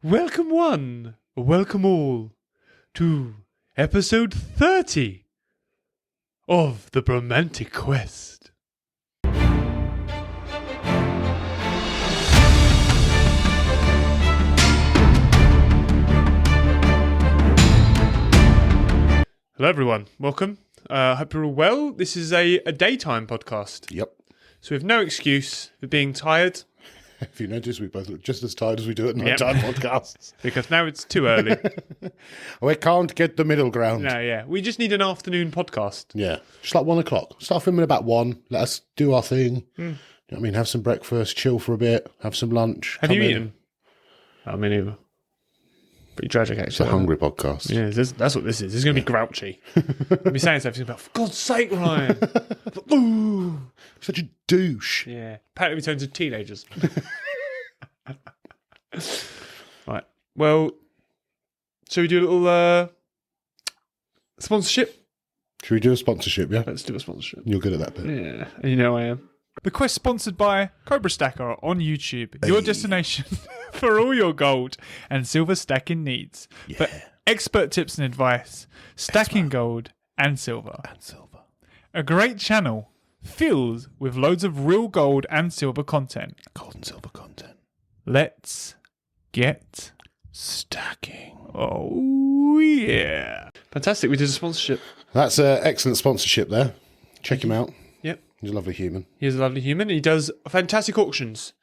Welcome one, welcome all, to episode 30 of the Bromantic Quest. Hello everyone, welcome. Hope you're all well. This is a daytime podcast. Yep. So we have no excuse for being tired. If you notice, we both look just as tired as we do at nighttime podcasts. Because now it's too early. We can't get the middle ground. No, yeah. We just need an afternoon podcast. Yeah. Just like 1 o'clock. Start filming about 1. Let us do our thing. You know what I mean? Have some breakfast, chill for a bit, have some lunch. Have you eaten? I mean, either. Pretty tragic, actually. It's a hungry podcast. Yeah, that's what this is. This is going to be grouchy. I'll be saying stuff. He's about, for God's sake, Ryan. Ooh. Such a douche. Yeah. Apparently we turn to teenagers. Right. Well, shall we do a little sponsorship? Should we do a sponsorship, yeah? Let's do a sponsorship. You're good at that bit. Yeah. You know I am. The quest sponsored by Cobra Stacker on YouTube, your destination for all your gold and silver stacking needs. For expert tips and advice, stacking gold and silver. A great channel filled with loads of real gold and silver content. Gold and silver content. Let's get stacking. Oh, yeah. Fantastic. We did a sponsorship. That's an excellent sponsorship there. Check him out. Yep. He's a lovely human. He's a lovely human. He does fantastic auctions.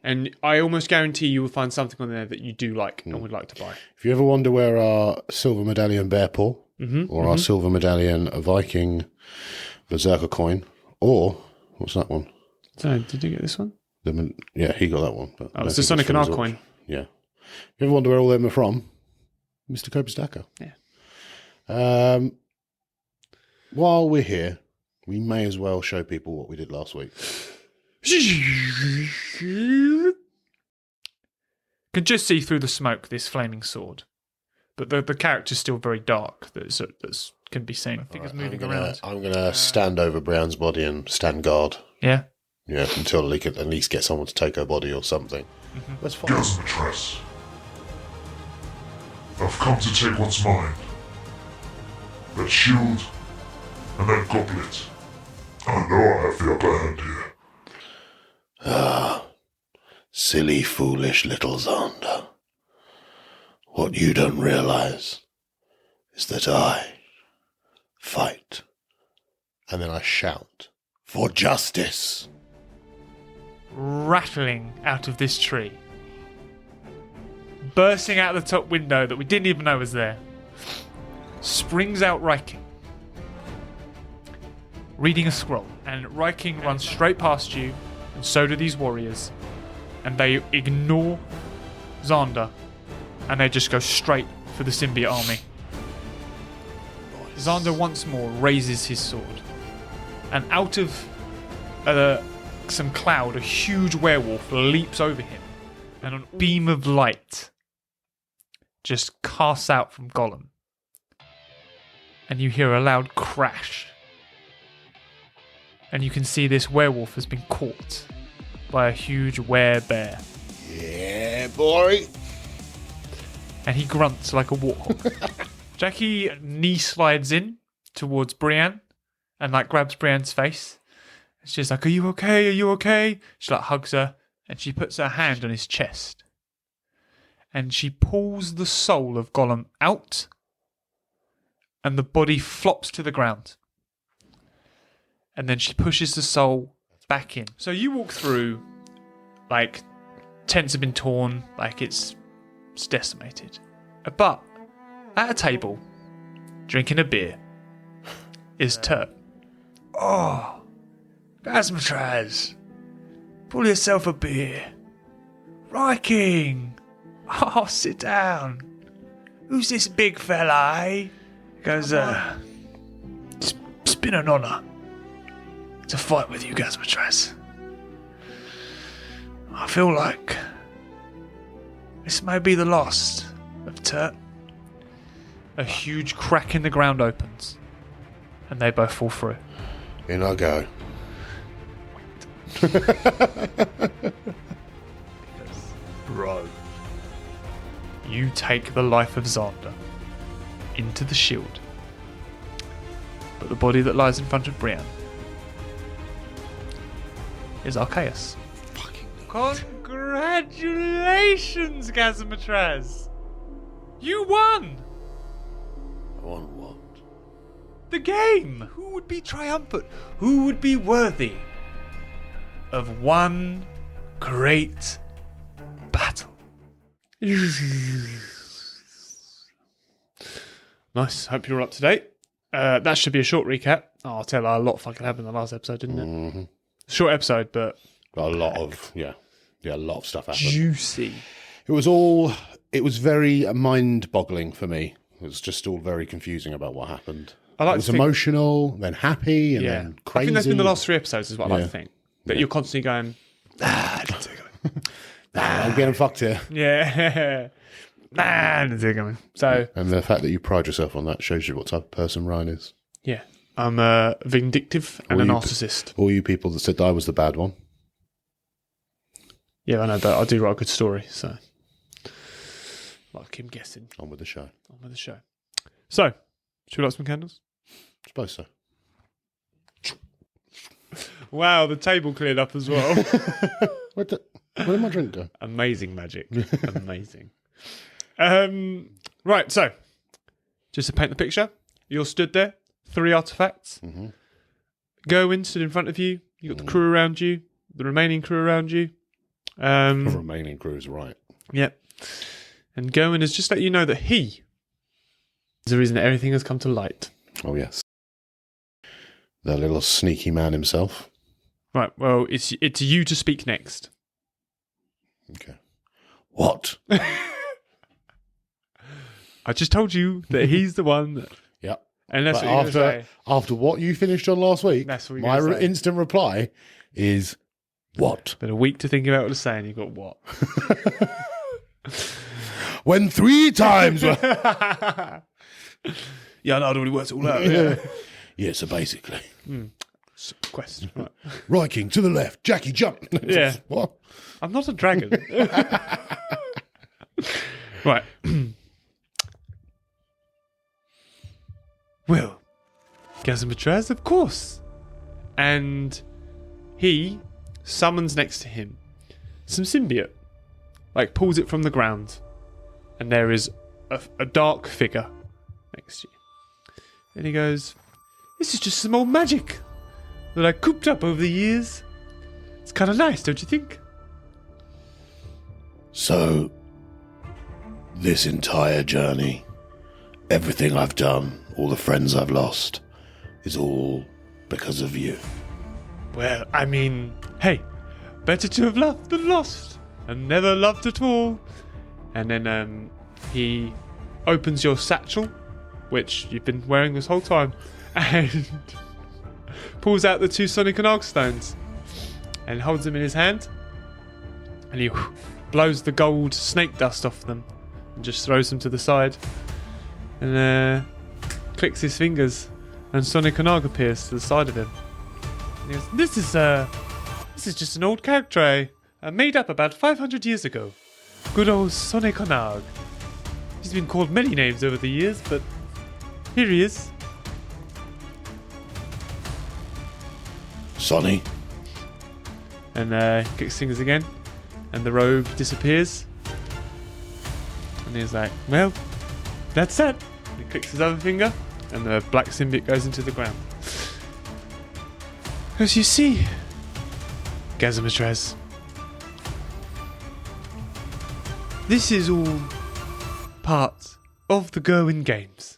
And I almost guarantee you will find something on there that you do like and would like to buy. If you ever wonder where our silver medallion bear paw or our silver medallion Viking berserker coin, or what's that one? So, did you get this one? Yeah, he got that one. But Oh, it's the Sonic and Arc coin. Yeah. If you ever wonder where all them are from, Mr. Cobra Stacker. Yeah. While we're here, we may as well show people what we did last week. Can just see through the smoke this flaming sword. But the character's still very dark. That's can be seen. Figures moving around. I'm going to stand over Brown's body and stand guard. Yeah. Yeah, until he can at least get someone to take her body or something. That's fine. Gazzamatraz. I've come to take what's mine. That shield and that goblet. I know I have the upper hand here. Ah, silly, foolish little Xander. What you don't realize is that I fight. And then I shout, for justice. Rattling out of this tree. Bursting out the top window that we didn't even know was there. Springs out Riking. Reading a scroll. And Riking runs straight past you, and so do these warriors. And they ignore Xander, and they just go straight for the symbiote army. Xander once more raises his sword, and out of some cloud, a huge werewolf leaps over him, and a beam of light just casts out from Gollum. And you hear a loud crash. And you can see this werewolf has been caught by a huge werebear. Yeah, boy. And he grunts like a warthog. Jackie knee slides in towards Brienne and grabs Brienne's face. She's like, "Are you okay? Are you okay?" She hugs her and she puts her hand on his chest. And she pulls the soul of Gollum out, and the body flops to the ground. And then she pushes the soul back in. So you walk through, tents have been torn, it's decimated. But at a table, drinking a beer, is Turt. "Oh, Gazzamatraz, pull yourself a beer. Riking, oh, sit down. Who's this big fella, eh?" He goes, "It's been an honour to fight with you, Gazzamatraz. I feel like this may be the last of Turt." A huge crack in the ground opens, and they both fall through. In I go. Bro, you take the life of Xander into the shield. But the body that lies in front of Brienne is Arceus. Congratulations, Gazzamatraz! You won! I won what? The game! Who would be triumphant? Who would be worthy of one great battle? Nice. Hope you're all up to date. That should be a short recap. Oh, I'll tell you, a lot fucking happened in the last episode, didn't it? Mm-hmm. Short episode, but A lot of stuff happened. juicy. It was very mind-boggling for me. It was just all very confusing about what happened. I like It was to think- emotional, then happy, and then I crazy. think that's been the last 3 episodes, is what I like Yeah. to think. That you're constantly going, I'm getting fucked here. yeah, it's coming. So, And the fact that you pride yourself on that shows you what type of person Ryan is. yeah, I'm vindictive and a narcissist. All you people that said I was the bad one. Yeah, I know, but I do write a good story, so. Like him guessing On with the show. on with the show. So, should we light some candles? Suppose so. Wow, the table cleared up as well. Where did my drink go? Amazing magic. Amazing. Right, so just to paint the picture, you're stood there, 3 artifacts. Mm-hmm. Gawain stood in front of you. You got the crew around you, the remaining crew around you. The remaining crew is right. Yep. And Gawain has just let you know that he is the reason that everything has come to light. Oh, yes. The little sneaky man himself. Right, well, it's you to speak next. Okay. What? I just told you that he's the one that... Yep. And that's But what you're going to say. after what you finished on last week, That's what you're my gonna say. instant reply is, what? Been a week to think about what to say, and you got what? When 3 times... Yeah, I know, I'd already worked it all out. Yeah. Yeah, so basically. Quest. Right. Right King, to the left. Jackie, jump. Yeah. What? I'm not a dragon. Right. Well, Gazzamatraz, of course. And he summons next to him some symbiote. Like, pulls it from the ground. And there is a dark figure next to you. And he goes, "This is just some old magic that I cooped up over the years. It's kind of nice, don't you think?" So, this entire journey, everything I've done, all the friends I've lost, is all because of you. Well, I mean, hey, better to have loved than lost, and never loved at all. And then he opens your satchel, which you've been wearing this whole time, and pulls out the 2 Sonic and Arc stones, and holds them in his hand, and he blows the gold snake dust off them, and just throws them to the side, and clicks his fingers, and Sonic and Arc appears to the side of him. And he goes, This is just an old character I made up about 500 years ago. Good old Sonic and Arc. He's been called many names over the years, but here he is." Sonny, And he kicks fingers again, and the robe disappears. And he's like, "Well, that's it." He clicks his other finger, and the black symbiote goes into the ground. As you see, Gazzamatraz, this is all part of the Gawain games.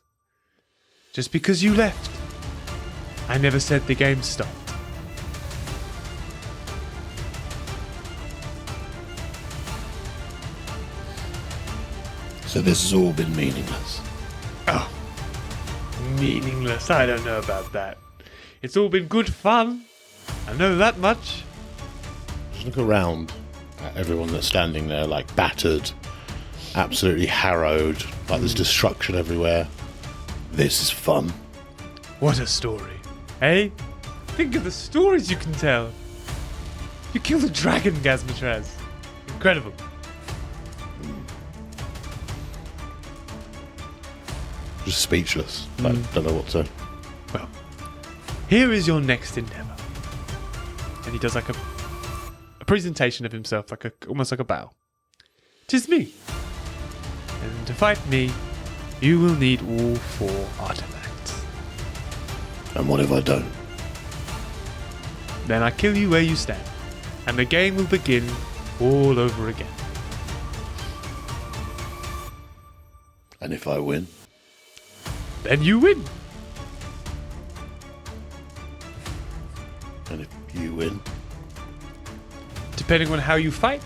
Just because you left, I never said the game stopped. so this has all been meaningless. Oh, meaningless. I don't know about that. It's all been good fun. I know that much. Just look around at everyone that's standing there, like battered, absolutely harrowed, like there's destruction everywhere. This is fun. What a story. Hey? Think of the stories you can tell. You killed a dragon, Gazzamatraz. Incredible. Just speechless. I don't know what to. Well, here is your next endeavour. And he does like a presentation of himself, almost like a bow. 'Tis me. And to fight me, you will need all 4 artifacts. And what if I don't? Then I kill you where you stand, and the game will begin all over again. And if I win? Then you win. And if you win? Depending on how you fight,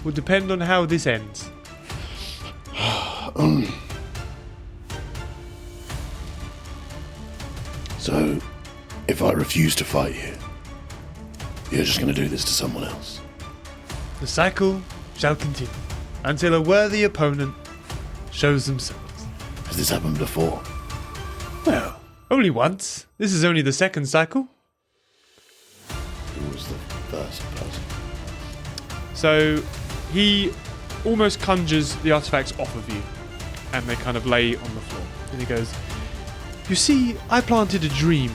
will depend on how this ends. So, if I refuse to fight you, you're just going to do this to someone else. The cycle shall continue until a worthy opponent shows themselves. Has this happened before? Well, only once. This is only the second cycle. Who was the first person? So he almost conjures the artifacts off of you, and they kind of lay on the floor. And he goes, "You see, I planted a dream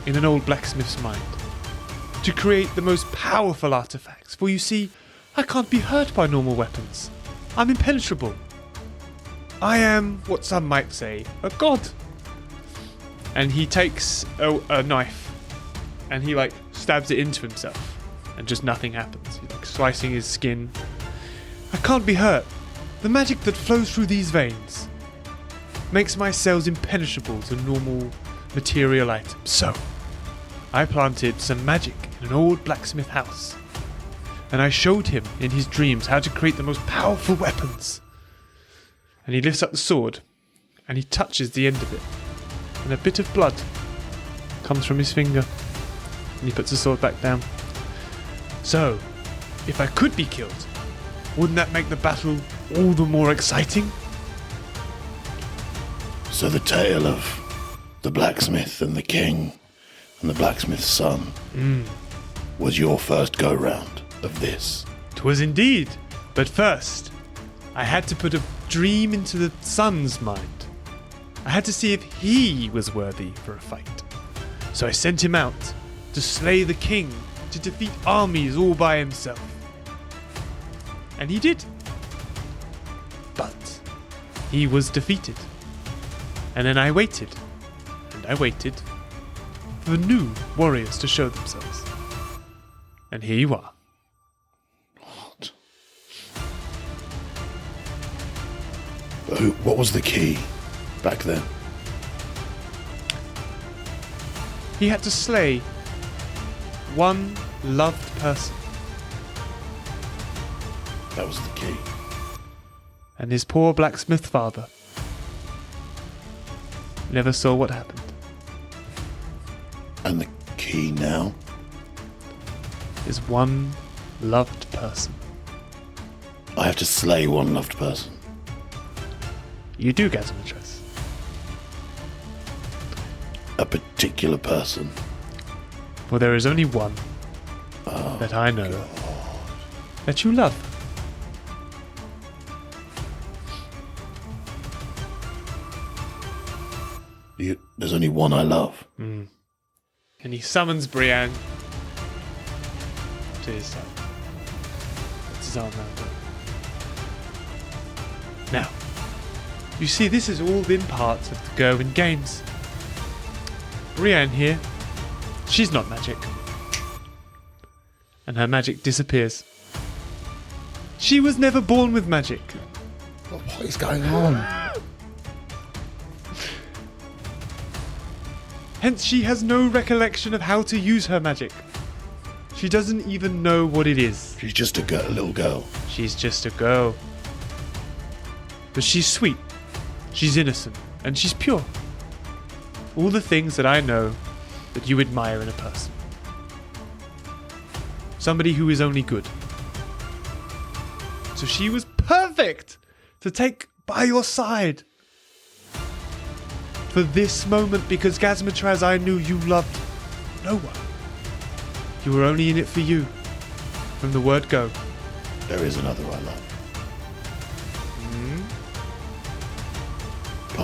in an old blacksmith's mind to create the most powerful artifacts. For you see, I can't be hurt by normal weapons. I'm impenetrable. I am what some might say a god." And he takes a knife and he stabs it into himself, and just nothing happens. He's slicing his skin. "I can't be hurt. The magic that flows through these veins makes my cells impenetrable to normal material items. So, I planted some magic in an old blacksmith house, and I showed him in his dreams how to create the most powerful weapons." And he lifts up the sword, and he touches the end of it, and a bit of blood comes from his finger, and he puts the sword back down. "So, if I could be killed, wouldn't that make the battle all the more exciting?" So the tale of the blacksmith and the king and the blacksmith's son was your first go-round of this. 'Twas indeed, but first, I had to put a dream into the son's mind. I had to see if he was worthy for a fight. So I sent him out to slay the king, to defeat armies all by himself. And he did. But he was defeated. And then I waited, and I waited for new warriors to show themselves. And here you are. What? But what was the key back then? He had to slay one loved person, That was the key. and his poor blacksmith father never saw what happened. And the key now? Is one loved person. I have to slay one loved person. You do, Gazzamatraz. A particular person. For there is only one that I know that you love. There's only one I love. And he summons Brienne to his side. Puts his arm around her. Now, you see, this has all been part of the Gerwin Games. Brienne here, she's not magic. And her magic disappears. She was never born with magic. What is going on? Hence, she has no recollection of how to use her magic. She doesn't even know what it is. She's just a little girl. She's just a girl. But she's sweet, she's innocent, and she's pure. All the things that I know that you admire in a person. Somebody who is only good. So she was perfect to take by your side for this moment, because Gazzamatraz, I knew you loved no one. You were only in it for you, from the word go. There is another I love.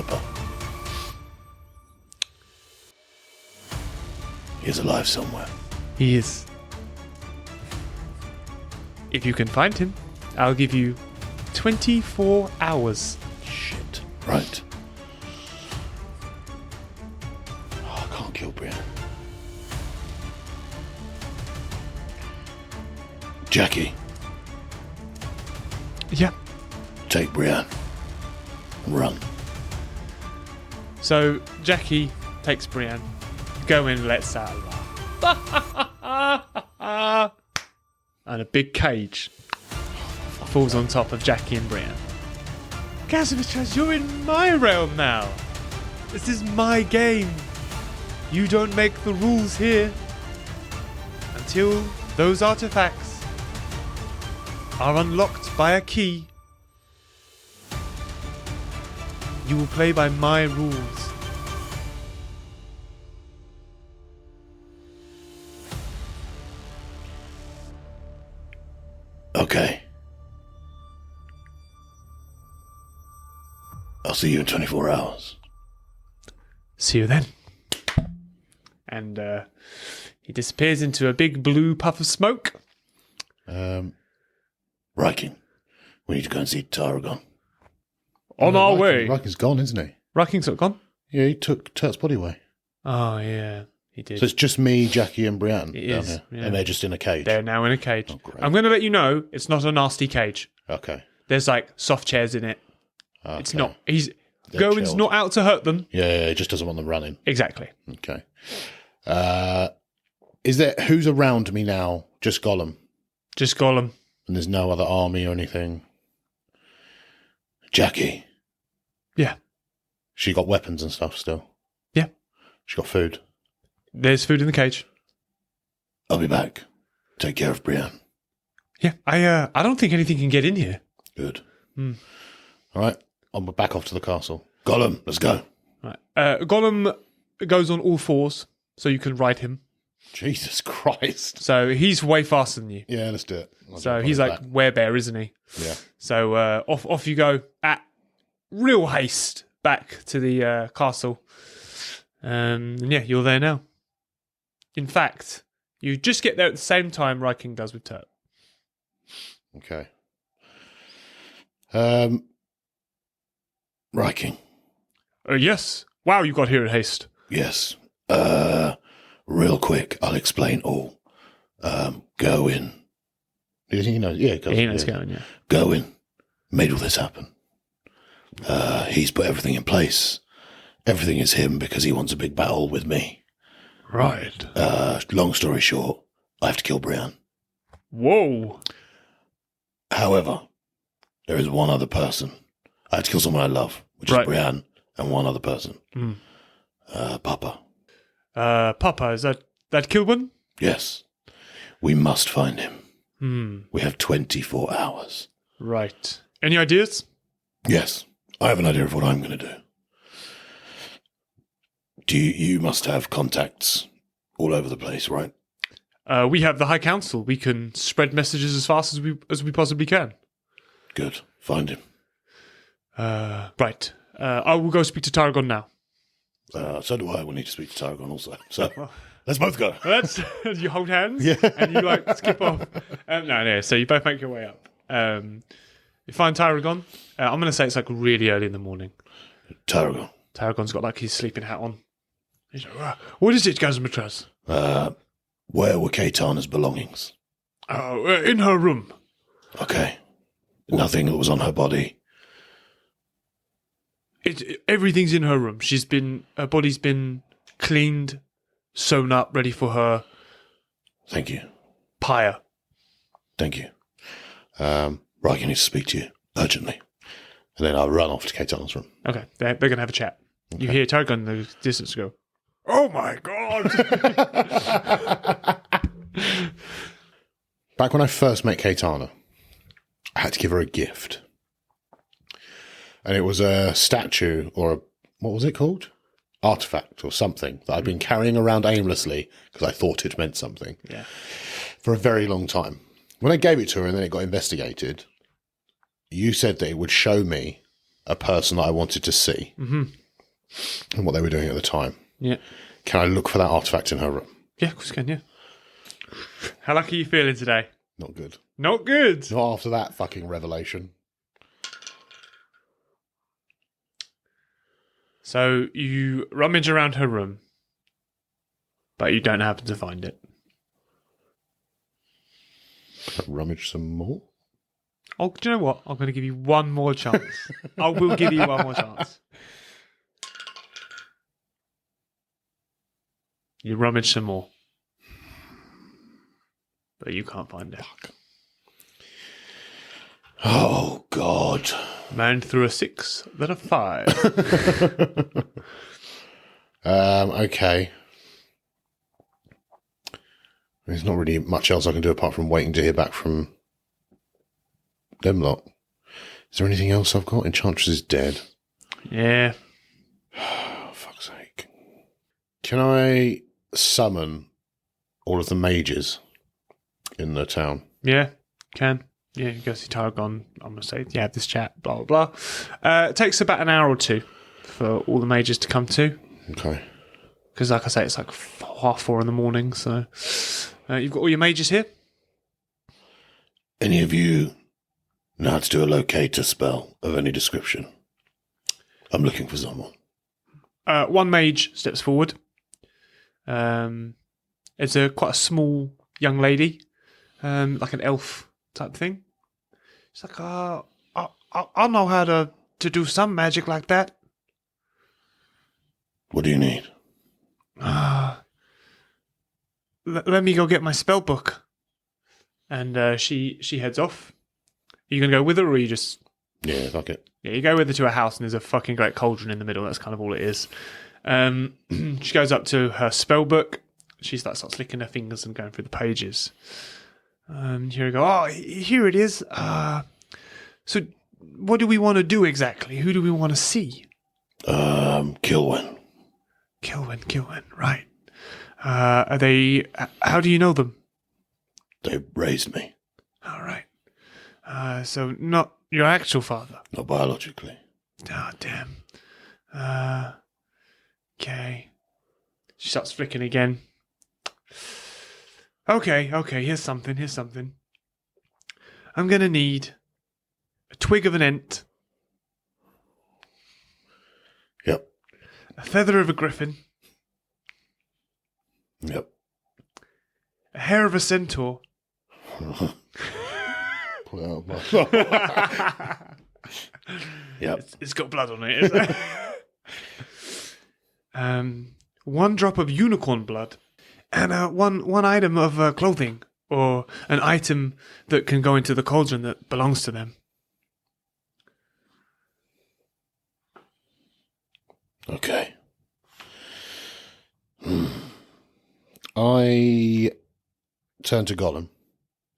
Papa. He's alive somewhere. He is. If you can find him, I'll give you 24 hours. Shit. Right. Oh, I can't kill Brienne. Jackie, Yeah. take Brienne and run. So Jackie takes Brienne. Go in, let's out laugh. And a big cage falls on top of Jackie and Brienne. Gazzamatraz, you're in my realm now. This is my game. You don't make the rules here. Until those artifacts are unlocked by a key, you will play by my rules. Okay. I'll see you in 24 hours. See you then. And he disappears into a big blue puff of smoke. Riking, we need to go and see Tarragon. On our way. Riking's gone, isn't he? Riking's not gone. Yeah, he took Turt's body away. Oh, yeah, he did. So it's just me, Jackie, and Brienne It down is, here. yeah. And they're just in a cage. They're now in a cage. Oh, great. I'm going to let you know it's not a nasty cage. Okay. There's like soft chairs in it. Okay. It's not. They're Going's chilled. not out to hurt them. Yeah, he just doesn't want them running. Exactly. Okay. Who's around me now? Just Gollum. Just Gollum. And there's no other army or anything. Jackie. Yeah. She got weapons and stuff still. Yeah. She got food. There's food in the cage. I'll be back. Take care of Brienne. Yeah. I don't think anything can get in here. Good. Hmm. All right. I'm back off to the castle. Gollum, let's go. Right. Gollum goes on all fours, so you can ride him. Jesus Christ. So he's way faster than you. Yeah, let's do it. So he's like werebear, isn't he? Yeah. So off you go at real haste back to the castle. And yeah, you're there now. In fact, you just get there at the same time Riking does with Turt. Okay. Riking. Yes. Wow, you got here in haste. Yes. Real quick, I'll explain all. Go in. He knows. Yeah, He knows going, yeah. Go in. Made all this happen. He's put everything in place. Everything is him because he wants a big battle with me. Right. Long story short, I have to kill Brienne. Whoa. However, there is one other person. I have to kill someone I love, which is Brienne, and one other person. Papa. Papa, is that Kilburn? Yes. We must find him. We have 24 hours. Right. Any ideas? Yes. I have an idea of what I'm going to do. You must have contacts all over the place, right? We have the High Council. We can spread messages as fast as we possibly can. Good. Find him. Right. I will go speak to Tarragon now. So do I. We'll need to speak to Tarragon also. So let's both go. Let's you hold hands and you like skip off. No. So you both make your way up. You find Tarragon. I'm going to say it's like really early in the morning. Tarragon. Tarragon's got like his sleeping hat on. He's like, what is it, Gazzamatraz? Where were Caetana's belongings? Oh, in her room. Okay. Nothing that was on her body. Everything's in her room. Her body's been cleaned, sewn up, ready for her. Thank you. Pyre. Thank you. Right, I need to speak to you urgently. And then I'll run off to Caetana's room. Okay, they're going to have a chat. Okay. You hear Tarragon in the distance go, "Oh my god!" Back when I first met Caetana, I had to give her a gift. And it was a statue or what was it called? Artifact or something that I'd been carrying around aimlessly because I thought it meant something for a very long time. When I gave it to her and then it got investigated, you said that it would show me a person that I wanted to see and what they were doing at the time. Yeah. Can I look for that artifact in her room? Yeah, of course you can, yeah. How lucky are you feeling today? Not good. Not good. Not after that fucking revelation. So you rummage around her room, but you don't happen to find it. Can I rummage some more? Oh, do you know what? I'm going to give you one more chance. I will give you one more chance. You rummage some more. But you can't find it. Fuck. Oh, God. Man threw a 6, then a 5. Okay. There's not really much else I can do apart from waiting to hear back from them lot. Is there anything else I've got? Enchantress is dead. Yeah. Oh, fuck's sake. Can I summon all of the mages in the town? Yeah, can. Yeah, you go see Targon. I'm going to say, yeah, have this chat, blah, blah, blah. It takes about an hour or two for all the mages to come to. Okay. Because, like I say, it's like 4:30 in the morning. So you've got all your mages here. Any of you know how to do a locator spell of any description? I'm looking for someone. One mage steps forward. It's quite a small young lady, like an elf type thing. She's like, I know how to do some magic like that. What do you need? Let me go get my spell book. And she heads off. Are you going to go with her, or are you just... Yeah, fuck it. Yeah, you go with her to her house, and there's a fucking great cauldron in the middle. That's kind of all it is. She goes up to her spell book. She starts licking her fingers and going through the pages. Here we go. Oh, here it is. So what do we want to do exactly? Who do we want to see? Kilwen. Kilwen, right. Are they... How do you know them? They raised me. All right. So not your actual father? Not biologically. Oh, damn. Okay. She starts flicking again. Okay, here's something. I'm going to need a twig of an ent. Yep. A feather of a griffin. Yep. A hair of a centaur. Pull it out of my... Yep. It's got blood on it, isn't it? One drop of unicorn blood. And one item of clothing. Or an item that can go into the cauldron that belongs to them. Okay. I turn to Gollum.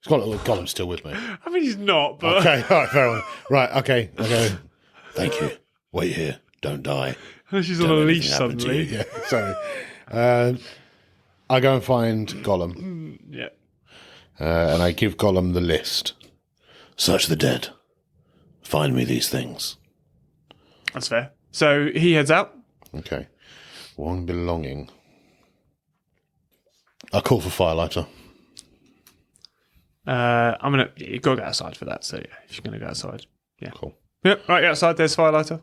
Gollum's still with me. I mean, he's not, but... Okay, all right, fair enough. Right, okay. I go, thank you. Wait here. Don't die. She's on a leash suddenly. Yeah, sorry. I go and find Gollum. Yeah. And I give Gollum the list. Search the dead. Find me these things. That's fair. So he heads out. Okay. One belonging. I'll call for firelighter. You've got to go outside for that, so yeah, if you're going to go outside. Yeah. Cool. Yep, right outside, there's firelighter.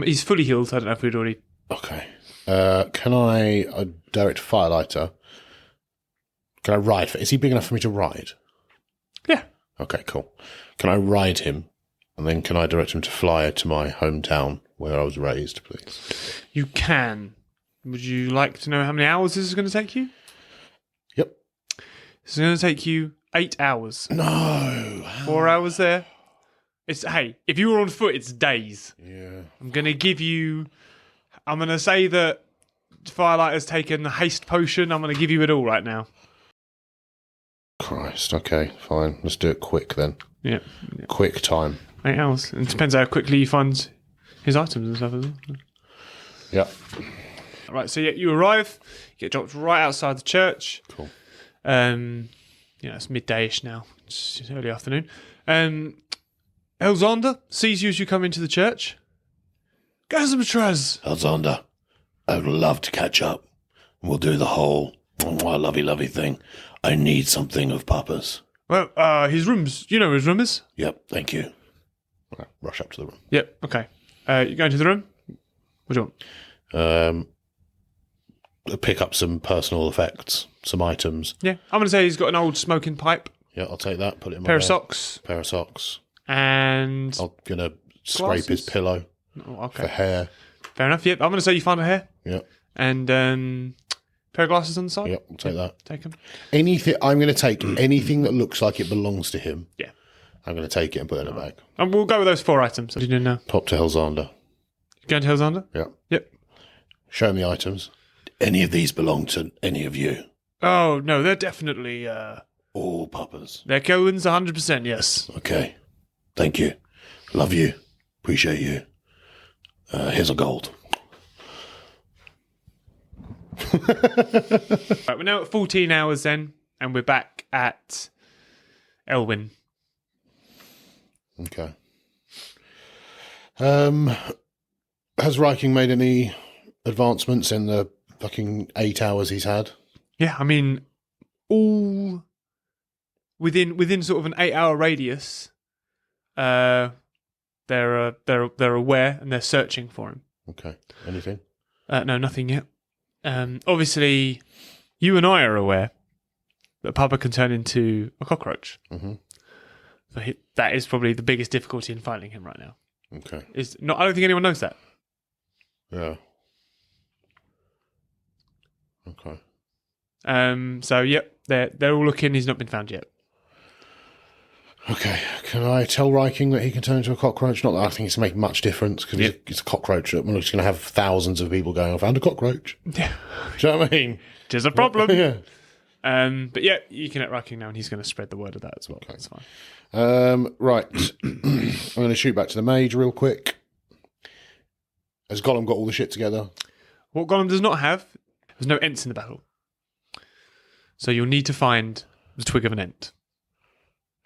He's fully healed, I don't know if we'd already... Okay. Can I direct firelighter? Can I ride? Is he big enough for me to ride? Yeah. Okay, cool. Can I ride him? And then can I direct him to fly to my hometown where I was raised, please? You can. Would you like to know how many hours this is going to take you? Yep. It's going to take you 8 hours. No. 4 hours there. Hey, if you were on foot, it's days. Yeah. I'm going to say that Firelighter's taken the haste potion. I'm going to give you it all right now. Christ. Okay, fine. Let's do it quick then. Yeah. Quick time. 8 hours. It depends how quickly you find his items and stuff as well. Yep. Right, so yeah, you arrive, you get dropped right outside the church. Cool. It's midday-ish now. It's early afternoon. Elzander sees you as you come into the church. Gazzamatraz! Alexander, I would love to catch up. We'll do the whole lovey thing. I need something of Papa's. Well, his room's... You know where his room is? Yep, thank you. Right, rush up to the room. Yep, okay. You go into the room? What do you want? Pick up some personal effects, some items. Yeah, I'm going to say he's got an old smoking pipe, Yeah, I'll take that, put it in my pair of bag. socks, Pair of socks. and... I'm going to scrape his Glasses? pillow Oh, for okay. hair. Fair enough, yep. I'm going to say you find a hair Yep, and pair of glasses on the side. yep, I'll take that. Take them. Anything, I'm going to take anything that looks like it belongs to him. Yeah. I'm going to take it and put it in a bag. And we'll go with those 4 items. What are you doing now? Pop to Helzander. Going to Hillsander? Yep. Yep. Show him the items. Any of these belong to any of you? Oh, no, they're definitely... All Papa's. they're Cohen's 100%, yes. Okay. Thank you. Love you. Appreciate you. Here's a gold. Right, we're now at 14 hours then, and we're back at Elwyn. Okay. Has Riking made any advancements in the fucking 8 hours he's had? Yeah, I mean, all within sort of an 8-hour radius, they're aware and they're searching for him. Okay. Anything? No, nothing yet. Obviously, you and I are aware that Papa can turn into a cockroach. Mm-hmm. So that is probably the biggest difficulty in finding him right now. Okay. I don't think anyone knows that. Yeah. Okay. So yep, they're all looking. He's not been found yet. Okay. Can I tell Riking that he can turn into a cockroach? Not that I think it's making much difference because it's a cockroach. We're just going to have thousands of people going, I found a cockroach. Yeah, Do you know what I mean? which is a problem. Yeah. But yeah, you can let Riking know, and he's going to spread the word of that as well. Okay. That's fine. Right. I'm going to shoot back to the mage real quick. Has Gollum got all the shit together? What Gollum does not have, there's no Ents in the battle. So you'll need to find the twig of an Ent.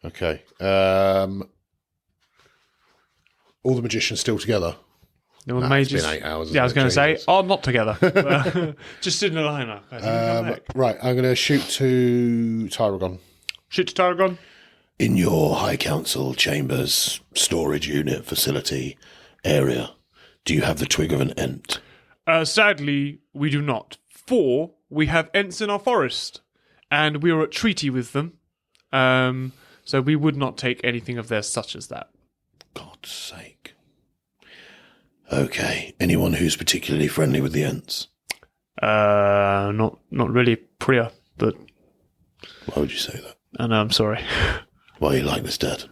Okay. All the magicians still together? The one Nah, mages. it's been 8 hours. Yeah, I was going to say, Jesus. not together. Just sit in a line up. Right, I'm going to shoot to Tyragon. Shoot to Tarragon. In your High Council chambers, storage unit, facility, area, do you have the twig of an Ent? Sadly, we do not. For we have Ents in our forest, and we are at treaty with them. So we would not take anything of theirs such as that. God's sake. Okay, anyone who's particularly friendly with the Ents? Not really Priya, but Why would you say that? I know, I'm sorry. Why are you like this, Dad?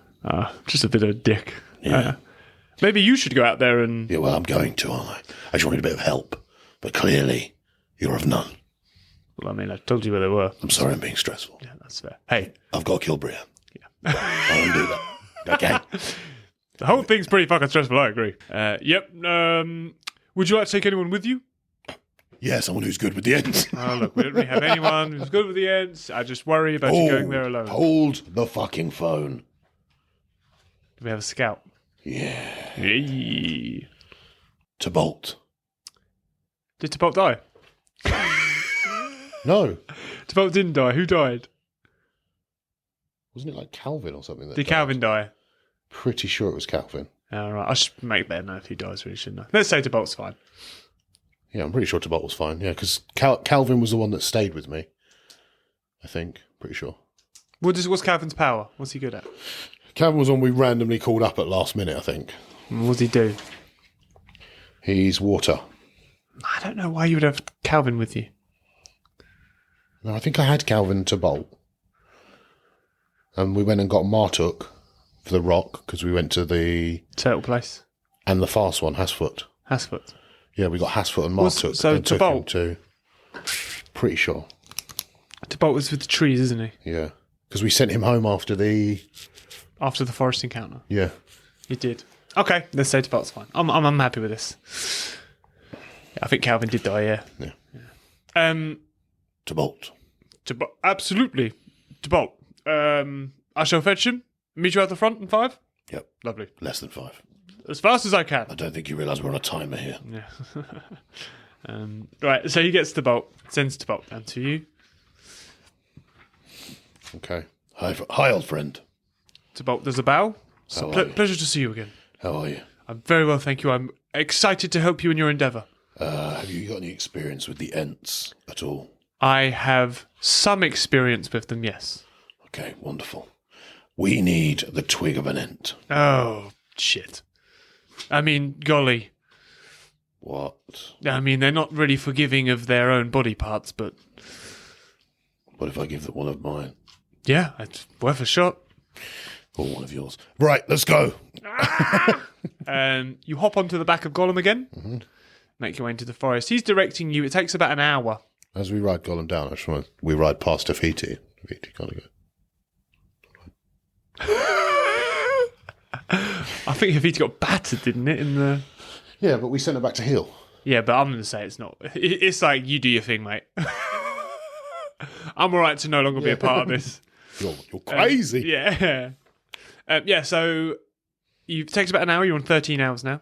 Just a bit of a dick. Yeah. Maybe you should go out there and... Yeah, well, I'm going to, aren't I? I just wanted a bit of help. But clearly, you're of none. Well, I mean, I told you where they were. I'm sorry I'm being stressful. Yeah, that's fair. Hey. I've got to kill Bria. Yeah. I won't do that. Okay. The whole thing's pretty fucking stressful, I agree. Yep. Would you like to take anyone with you? Yeah, someone who's good with the Ents. Oh, look, we don't really have anyone who's good with the Ents. I just worry about you going there alone. Hold the fucking phone. Do we have a scout? Yeah. Yay. To Bolt. Did Tybalt die? No. Tybalt didn't die. Who died? Wasn't it like Calvin or something? That Did died? Calvin die? Pretty sure it was Calvin. All right. I should make that know if he dies, really, shouldn't I? Let's say Tybalt's fine. Yeah, I'm pretty sure Bolt was fine. Yeah, because Calvin was the one that stayed with me. I think. Pretty sure. What's Calvin's power? What's he good at? Calvin was one we randomly called up at last minute, I think. What does he do? He's water. I don't know why you would have Calvin with you. No, I think I had Calvin to Bolt. And we went and got Martuk for the rock, because we went to the... Turtle place. And the fast one, Hasfoot. Hasfoot. Yeah, we got Hasfoot and Martuk. So and to took him Bolt? to... Pretty sure. Tybalt was with the trees, isn't he? Yeah. Because we sent him home after the... After the forest encounter. Yeah. He did. Okay, let's say Tybalt's fine. I'm happy with this. Yeah, I think Calvin did die, yeah. Yeah. To Bolt. Absolutely. Tybalt. I shall fetch him. Meet you at the front in 5. Yep. Lovely. Less than 5. As fast as I can. I don't think you realise we're on a timer here. Yeah. Right, so he gets the bolt, sends the bolt down to you. Okay. Hi, old friend. The bolt does a bow. It's a How are you? pleasure to see you again. How are you? I'm very well, thank you. I'm excited to help you in your endeavour. Have you got any experience with the Ents at all? I have some experience with them, yes. Okay, wonderful. We need the twig of an Ent. Oh, shit. I mean, golly. What? I mean, they're not really forgiving of their own body parts, but What if I give them one of mine? yeah, it's worth a shot. Or one of yours? Right, let's go. You hop onto the back of Gollum again, make your way into the forest. He's directing you. It takes about an hour. As we ride Gollum down, we ride past Tafiti. Tafiti kind of go. I think Havita got battered, didn't it? In the Yeah, but we sent her back to heal. yeah, but I'm going to say it's not. It's like you do your thing, mate. I'm all right to no longer be a part of this. You're crazy. Yeah. Yeah, so it takes about an hour. You're on 13 hours now.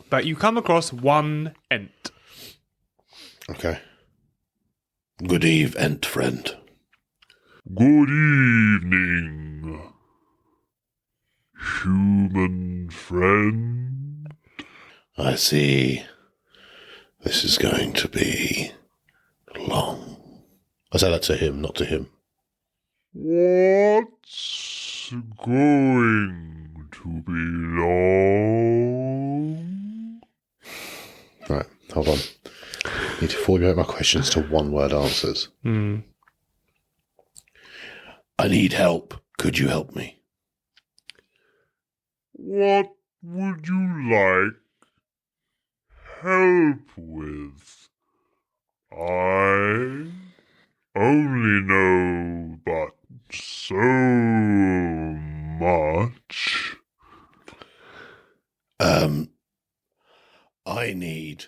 But you come across one Ent. Okay. Good eve, Ent friend. Good evening, human friend. I see. This is going to be long. I say that to him, not to him. What's going to be long? Right, hold on. Need to formulate my questions to one-word answers. I need help. Could you help me? What would you like help with? I only know but so much. I need...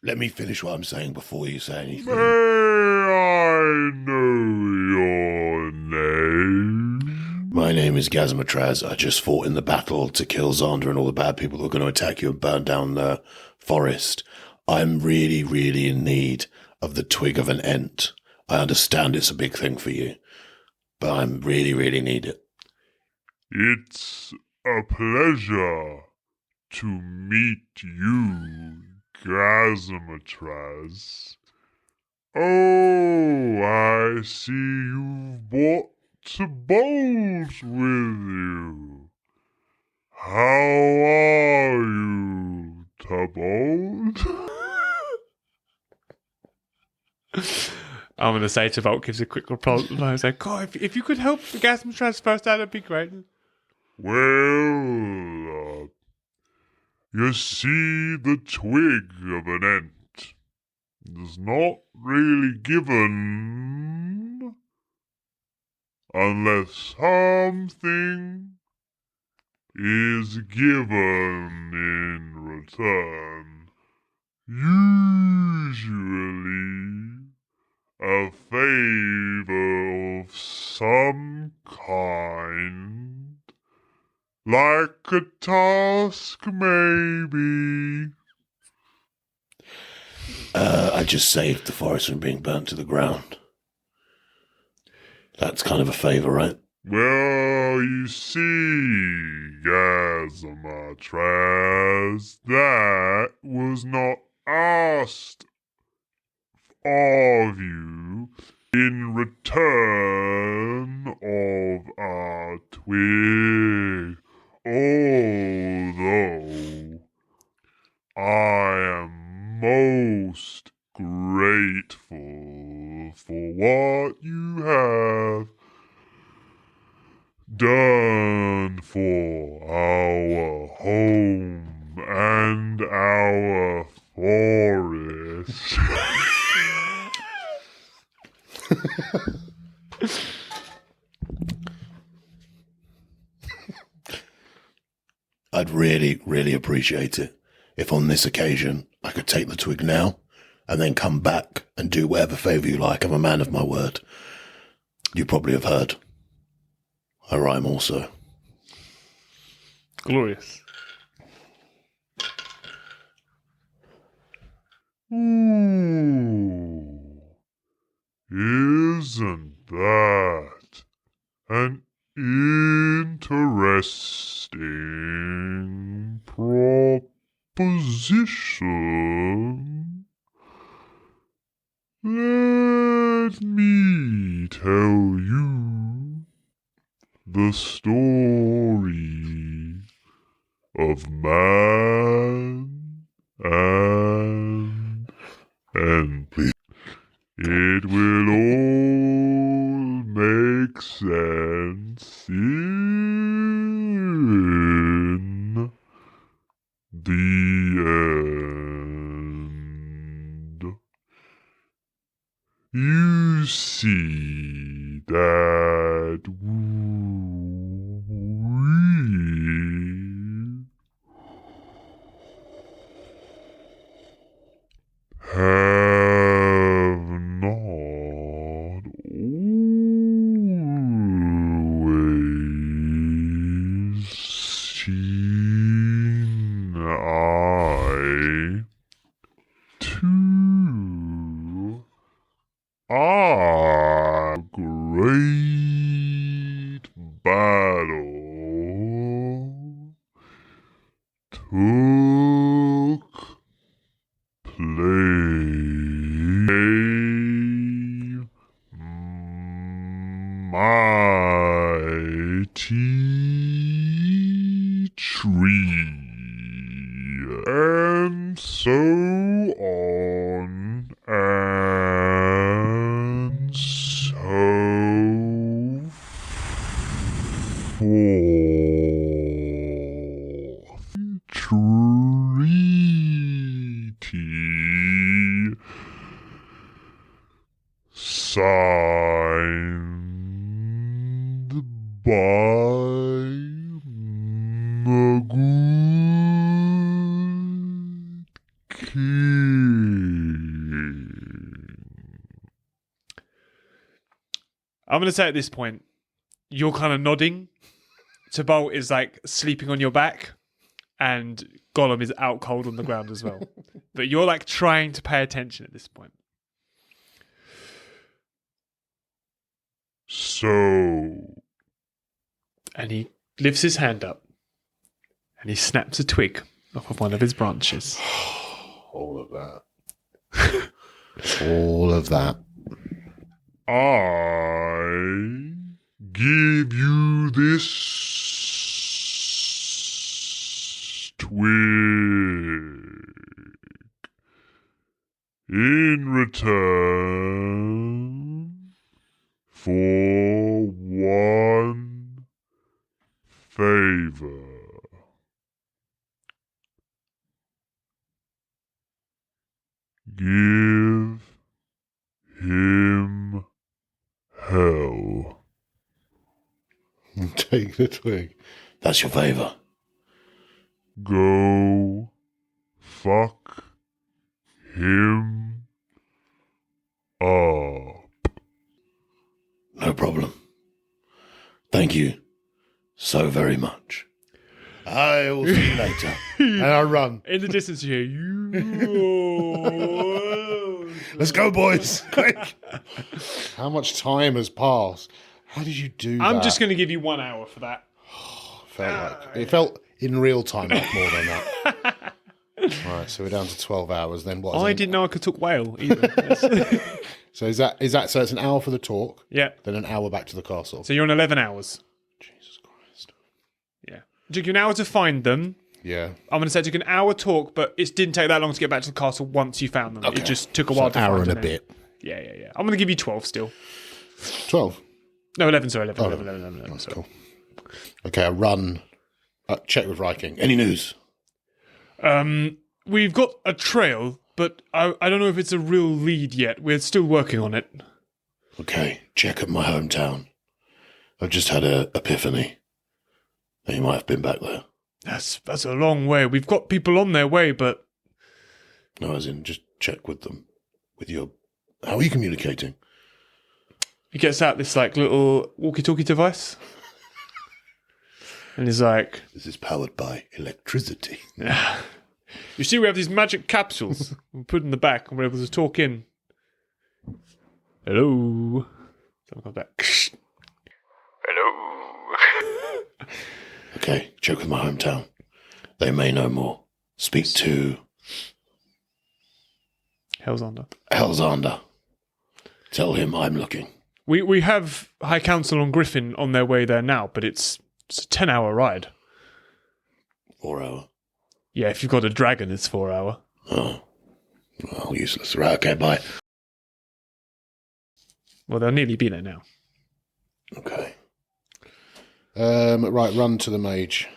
Let me finish what I'm saying before you say anything. May I know your name? My name is Gazzamatraz. I just fought in the battle to kill Xander and all the bad people who are going to attack you and burn down the forest. I'm really, really in need of the twig of an Ent. I understand it's a big thing for you, but I really, really need it. It's a pleasure to meet you, Gazzamatraz. Oh, I see you've brought bowls with you. How are you, Tabold? I'm going to say to Volt gives a quick reply. I was like, God, if you could help the Gazzamatraz first, that'd be great. Well, you see, the twig of an Ent is not really given unless something is given in return. Usually a favor of some kind, like a task maybe. I just saved the forest from being burnt to the ground. That's kind of a favour, right? Well, you see, Gazzamatraz, that was not asked of you in return of our twig, although I am most grateful for what you have done for our home and our forest. I'd really, really appreciate it if on this occasion I could take the twig now and then come back and do whatever favour you like. I'm a man of my word. You probably have heard. I rhyme also. Glorious. Ooh, isn't that an interesting proposition? Let me tell you the story of man and it will all make sense in the end. You see that we have not always seen eye to our great battle took play mighty tree and so on and so forth. Treaty signed by the good king. I'm going to say at this point, you're kind of nodding. Tybalt is like sleeping on your back, and Gollum is out cold on the ground as well. But you're like trying to pay attention at this point. So, And he lifts his hand up, and he snaps a twig off of one of his branches. All of that. All of that. I give you this twig in return for one favor. Give him hell. Take the twig. That's your favour. Go fuck him up. No problem. Thank you so very much. I will see you later. And I run. In the distance, you hear you. Let's go, boys. Quick. How much time has passed? How did you do that? I'm just going to give you 1 hour for that. It felt in real time like more than that. Right, so we're down to 12 hours. Then what? I didn't know I could talk whale either. So is that so? It's an hour for the talk. Yeah. Then an hour back to the castle. So you're on 11 hours. Jesus Christ. Yeah. It took you an hour to find them. Yeah. I'm going to say it took an hour talk, but it didn't take that long to get back to the castle once you found them. Okay. It just took a while to An hour find and them. a bit. Yeah. I'm going to give you 12 still. 12. No, 11, sorry. 11, Oh, 11, That's sorry. cool. Okay, I run. Check with Viking. Any news? We've got a trail, but I don't know if it's a real lead yet. We're still working on it. Okay, check at my hometown. I've just had an epiphany. You might have been back there. That's a long way. We've got people on their way, but No, as in, just check with them. With your... How are you communicating? he gets out this like little walkie-talkie device. And he's like, This is powered by electricity. you see, we have these magic capsules we put in the back and we're able to talk in. Hello. Someone comes back. Hello. Okay, check with my hometown. They may know more. Speak to Helzander. Tell him I'm looking. We have High Council on Griffin on their way there now, but it's a 10-hour ride. 4 hour. Yeah, if you've got a dragon, it's 4 hour. Oh. Well, useless. Right, okay, bye. Well, they'll nearly be there now. Okay. Right, run to the mage.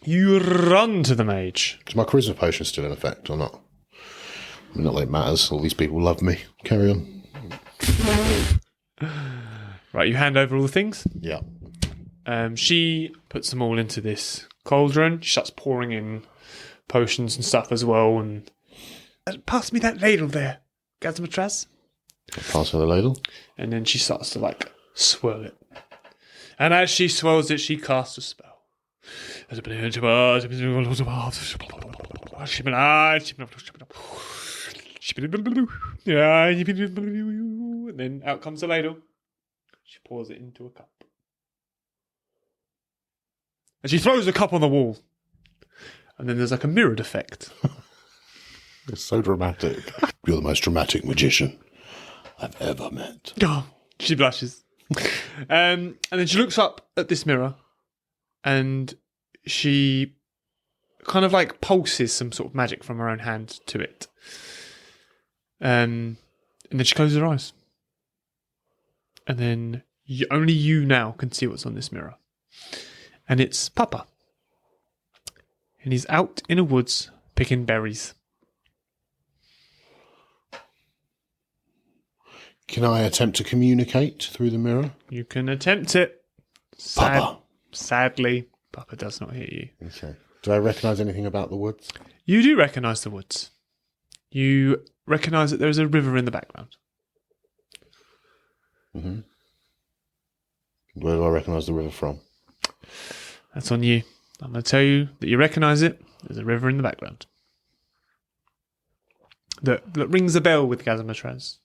You run to the mage. Is my charisma potion still in effect or not? I mean, not that it matters. All these people love me. Carry on. Right, you hand over all the things. Yeah. She puts them all into this cauldron. She starts pouring in potions and stuff as well. And pass me that ladle there, Gazzamatraz. Pass her the ladle. And then she starts to swirl it. And as she swirls it, she casts a spell. And then out comes the ladle. She pours it into a cup. And she throws the cup on the wall. And then there's a mirrored effect. It's so dramatic. You're the most dramatic magician I've ever met. Oh, she blushes. And then she looks up at this mirror and she kind of pulses some sort of magic from her own hand to it. And then she closes her eyes. And then only you now can see what's on this mirror. And it's Papa. And he's out in the woods picking berries. Can I attempt to communicate through the mirror? You can attempt it. Papa. Sadly, Papa does not hear you. Okay. Do I recognise anything about the woods? You do recognise the woods. You recognise that there is a river in the background. Mm-hmm. Where do I recognise the river from? That's on you. I'm going to tell you that you recognise it. There's a river in the background. That rings a bell with Gazzamatraz.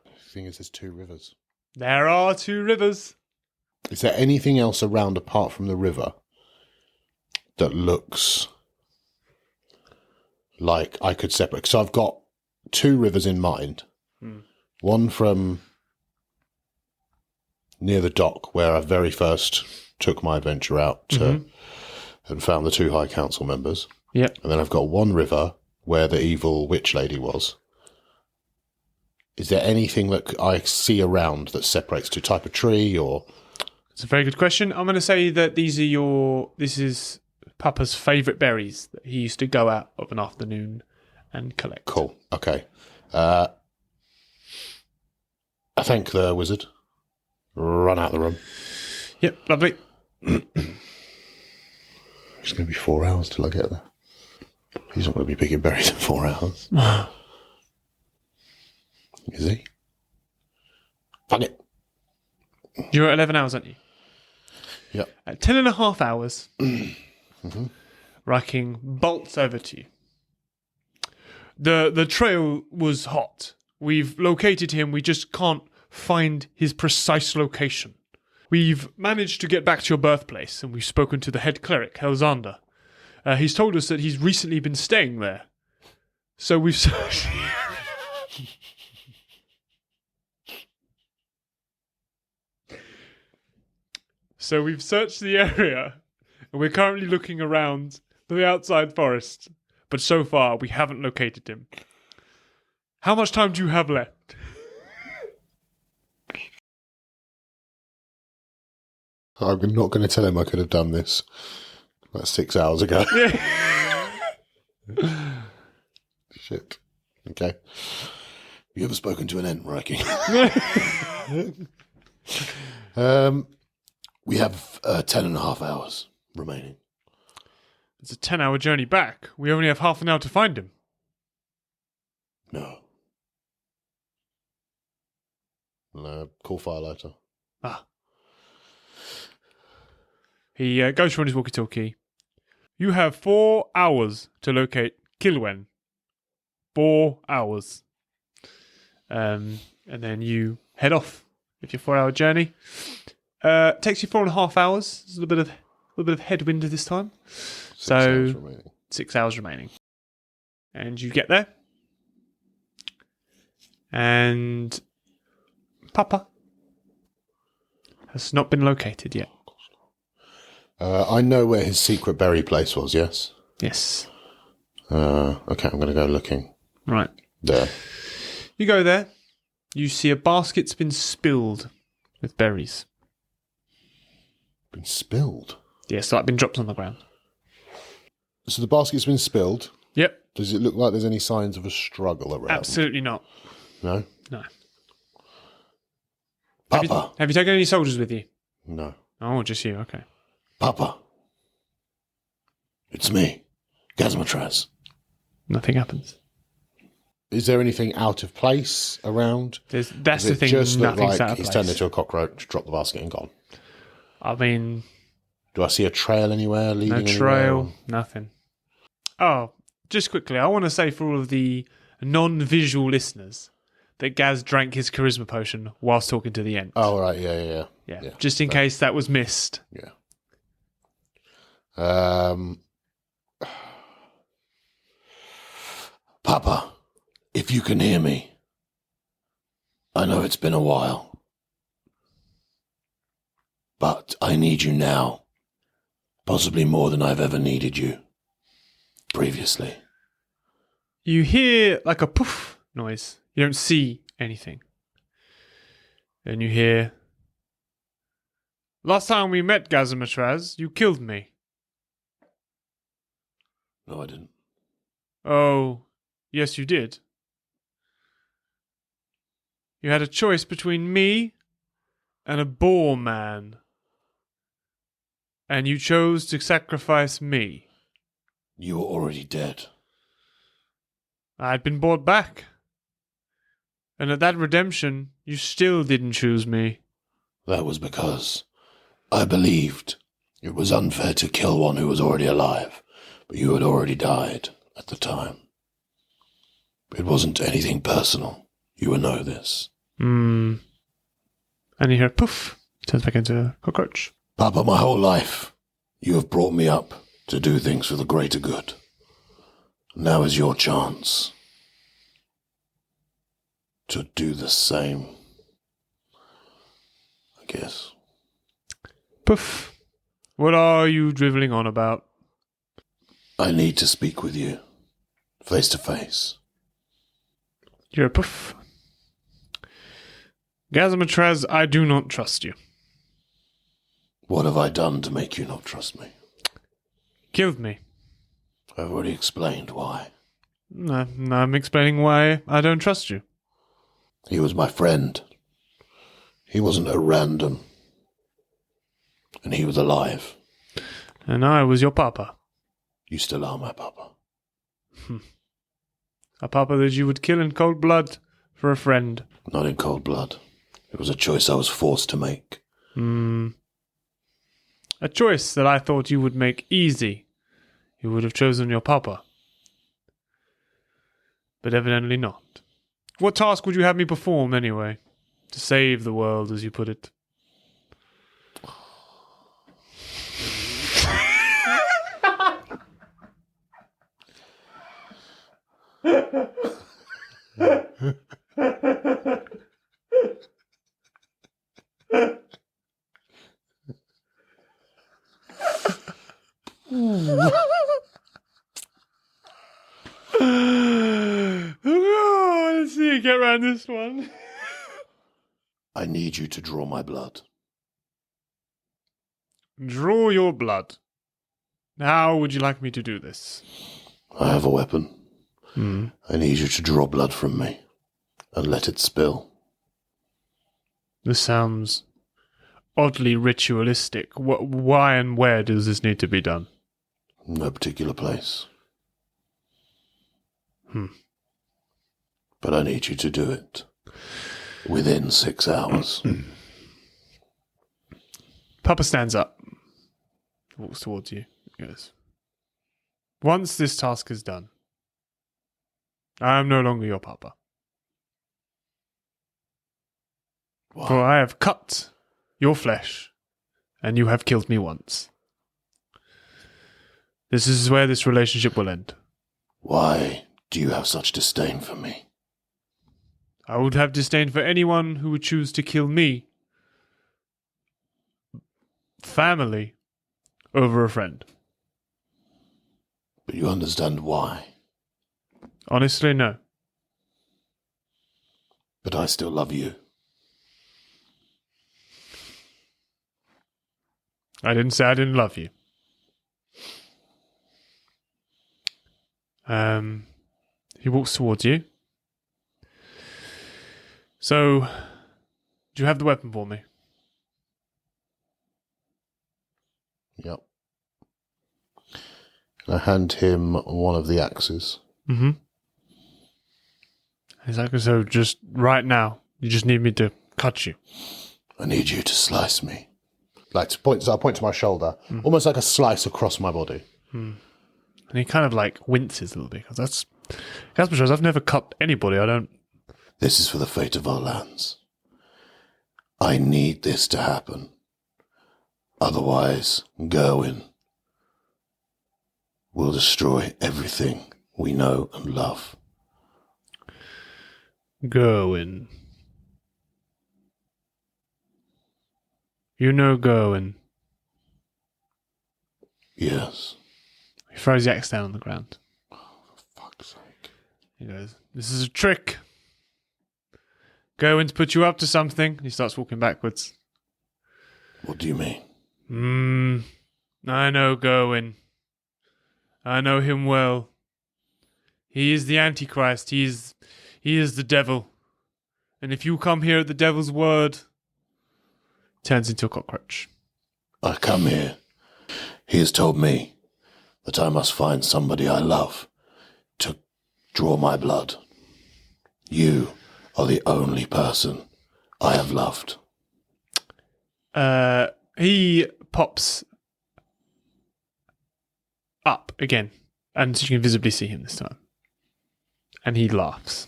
The thing is, there's 2 rivers. There are 2 rivers. Is there anything else around apart from the river that looks like I could separate? So I've got 2 rivers in mind. One from near the dock where I very first took my adventure out to and found the 2 High Council members. Yep. And then I've got one river where the evil witch lady was. Is there anything that I see around that separates 2 type of tree or? It's a very good question. I'm going to say that this is Papa's favourite berries that he used to go out of an afternoon and collect. Cool. Okay. I thank the wizard. Run out the room. Yep, lovely. It's going to be 4 hours till I get there. He's not going to be picking berries in 4 hours. Is he? Fuck it. You're at 11 hours, aren't you? Yep. At 10 and a half hours, Raking bolts over to you. The trail was hot. We've located him. We just can't find his precise location. We've managed to get back to your birthplace, and we've spoken to the head cleric, Helzander. He's told us that he's recently been staying there. So we've searched... So we've searched the area, and we're currently looking around the outside forest. But so far, we haven't located him. How much time do you have left? I'm not going to tell him I could have done this about 6 hours ago. Shit. Okay. You ever spoken to an ant, Raking? We have 10 and a half hours remaining. It's a 10-hour journey back. We only have half an hour to find him. No. Call Firelighter. Ah. He goes from his walkie-talkie. You have 4 hours to locate Kilwen. 4 hours. And then you head off with your 4-hour journey. Takes you 4.5 hours. There's a little bit of headwind this time. 6 hours remaining. 6 hours remaining. And you get there. And Papa has not been located yet. I know where his secret berry place was, yes? Yes. Okay, I'm going to go looking. Right. There. You go there. You see a basket's been spilled with berries. Been spilled? Yes, like been dropped on the ground. So the basket's been spilled. Yep. Does it look like there's any signs of a struggle around? Absolutely not. No? No. Papa? Have you taken any soldiers with you? No. Oh, just you. Okay. Papa? It's me, Gazzamatraz. Nothing happens. Is there anything out of place around? That's Does the it thing. just look Nothing's like out of he's place. turned into a cockroach, dropped the basket and gone? I mean, Do I see a trail anywhere leading no anywhere? trail, nothing. Oh, just quickly, I want to say for all of the non-visual listeners that Gaz drank his charisma potion whilst talking to the Ent. Oh, right, yeah. Yeah, just in case that was missed. Yeah. Papa, if you can hear me, I know it's been a while, but I need you now, possibly more than I've ever needed you previously. You hear like a poof noise. You don't see anything. Then you hear, last time we met, Gazzamatraz, you killed me. No, I didn't. Oh, yes, you did. You had a choice between me and a boar man. And you chose to sacrifice me. You were already dead. I had been brought back. And at that redemption, you still didn't choose me. That was because I believed it was unfair to kill one who was already alive, but you had already died at the time. It wasn't anything personal. You will know this. And you hear poof. Turns back into a cockroach. Papa, my whole life, you have brought me up to do things for the greater good. Now is your chance to do the same, I guess. Poof. What are you driveling on about? I need to speak with you, face to face. You're a poof. Gazzamatraz, I do not trust you. What have I done to make you not trust me? Killed me. I've already explained why. No, I'm explaining why I don't trust you. He was my friend. He wasn't a random. And he was alive. And I was your papa. You still are my papa. A papa that you would kill in cold blood for a friend. Not in cold blood. It was a choice I was forced to make. A choice that I thought you would make easy. You would have chosen your papa. But evidently not. What task would you have me perform anyway? To save the world, as you put it. Oh, let's see, get around this one. I need you to draw my blood. Draw your blood. How would you like me to do this? I have a weapon. I need you to draw blood from me and let it spill. This sounds oddly ritualistic. Why and where does this need to be done? No particular place. But I need you to do it within 6 hours. Papa stands up. He walks towards you. He goes, once this task is done, I am no longer your papa. Why? For I have cut your flesh, and you have killed me once. This is where this relationship will end. Why do you have such disdain for me? I would have disdain for anyone who would choose to kill me, family, over a friend. But you understand why. Honestly, no. But I still love you. I didn't say I didn't love you. He walks towards you. So, do you have the weapon for me? Yep. I hand him one of the axes. Mm-hmm. He's like, so just right now, you just need me to cut you. I need you to slice me. Like to point, so I point to my shoulder, almost like a slice across my body. And he kind of like winces a little bit, because that's Gazzamatraz, I've never cut anybody, I don't... This is for the fate of our lands. I need this to happen. Otherwise, Gerwin will destroy everything we know and love. Gerwin. You know Gerwin. Yes. He throws the axe down on the ground. For fuck's sake. He goes, this is a trick. Gerwin's put you up to something. He starts walking backwards. What do you mean? I know Gerwin. I know him well. He is the Antichrist. He is the devil. And if you come here at the devil's word, turns into a cockroach. I come here. He has told me that I must find somebody I love to draw my blood. You are the only person I have loved. He pops up again, and you can visibly see him this time. And he laughs.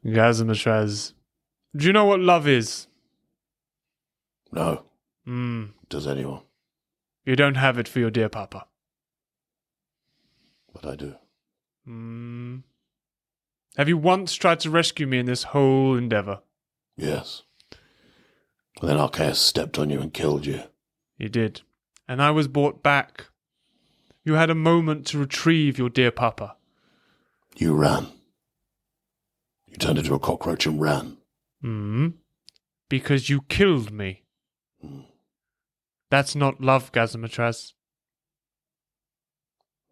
Gazzamatraz, do you know what love is? No. Does anyone? You don't have it for your dear papa. But I do. Have you once tried to rescue me in this whole endeavour? Yes. And then Arceus stepped on you and killed you. You did. And I was brought back. You had a moment to retrieve your dear papa. You ran. You turned into a cockroach and ran. Because you killed me. That's not love, Gazzamatraz.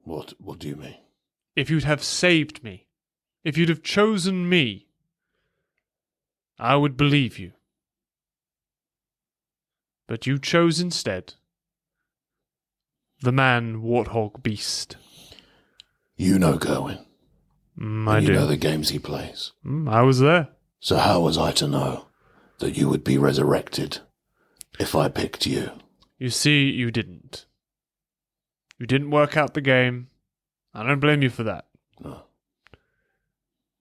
What do you mean? If you'd have saved me, if you'd have chosen me, I would believe you. But you chose instead the man, warthog beast. You know Gerwin. I do. You know the games he plays. I was there. So how was I to know that you would be resurrected if I picked you? You see, you didn't. You didn't work out the game. I don't blame you for that. No.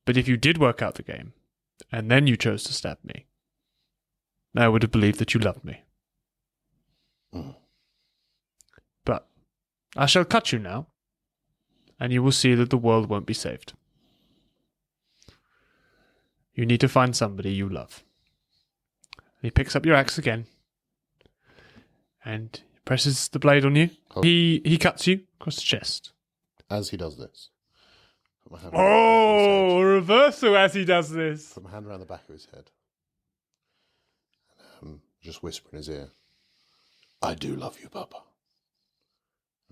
But if you did work out the game, and then you chose to stab me, I would have believed that you loved me. But I shall cut you now, and you will see that the world won't be saved. You need to find somebody you love. He picks up your axe again, and presses the blade on you. He cuts you across the chest. As he does this, put my hand Oh, reversal as he does this. put my hand around the back of his head. And just whisper in his ear, I do love you, Papa.